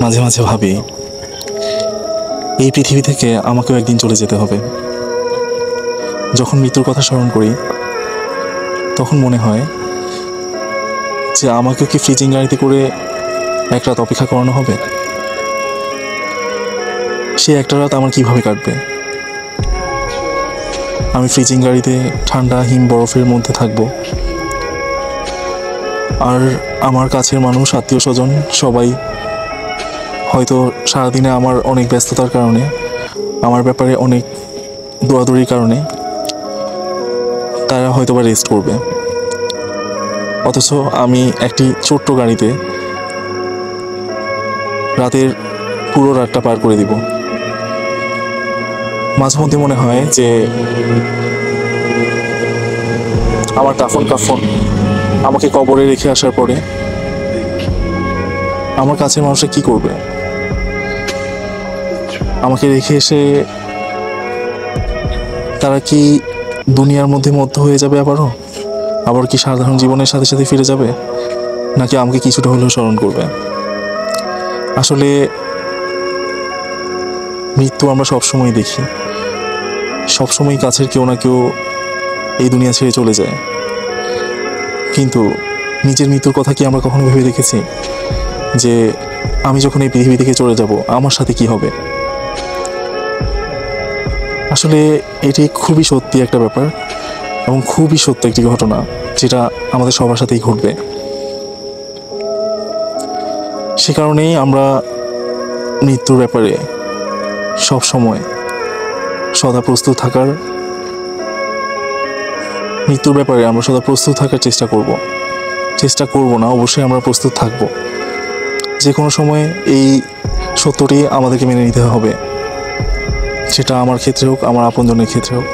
মাঝে মাঝে ভাবি এই পৃথিবী থেকে আমাকেও একদিন চলে যেতে হবে। যখন মৃত্যুর কথা স্মরণ করি তখন মনে হয় যে আমাকেও কি ফ্রিজিং গাড়িতে করে এক রাত অপেক্ষা করানো হবে। সে একটা রাত আমার কিভাবে কাটবে? আমি ফ্রিজিং গাড়িতে ঠান্ডা হিম বরফের মধ্যে থাকবো, আর আমার কাছের মানুষ, আত্মীয় স্বজন সবাই হয়তো সারাদিনে আমার অনেক ব্যস্ততার কারণে, আমার ব্যাপারে অনেক দৌড়াদৌড়ির কারণে তারা হয়তো বা রেস্ট করবে। অথচ আমি একটি ছোট্ট গাড়িতে রাতের পুরো রাতটা পার করে দিব। মাঝে মধ্যে মনে হয় যে আমার দাফন কাফন আমাকে কবরে রেখে আসার পরে আমার কাছের মানুষরা কি করবে? আমাকে রেখে এসে তারা কি দুনিয়ার মধ্যে মধ্য হয়ে যাবে আবার কি সাধারণ জীবনের সাথে সাথে ফিরে যাবে, নাকি আমাকে কিছুটা হলেও স্মরণ করবে? আসলে মৃত্যু আমরা সবসময় দেখি, সবসময় কাছের কেউ না কেউ এই দুনিয়া ছেড়ে চলে যায়, কিন্তু নিজের মৃত্যুর কথা কি আমরা কখনো ভেবে দেখেছি যে আমি যখন এই পৃথিবী থেকে চলে যাব আমার সাথে কি হবে? আসলে এটি খুবই সত্যি একটা ব্যাপার এবং খুবই সত্য একটি ঘটনা, যেটা আমাদের সবার সাথেই ঘটবে। সে কারণেই আমরা মৃত্যুর ব্যাপারে সব সময় সদা প্রস্তুত থাকার চেষ্টা করব না, অবশ্যই আমরা প্রস্তুত থাকব। যে কোনো সময় এই সত্যটি আমাদেরকে মেনে নিতে হবে, সেটা আমার ক্ষেত্রে হোক, আমার আপনজনের ক্ষেত্রে হোক।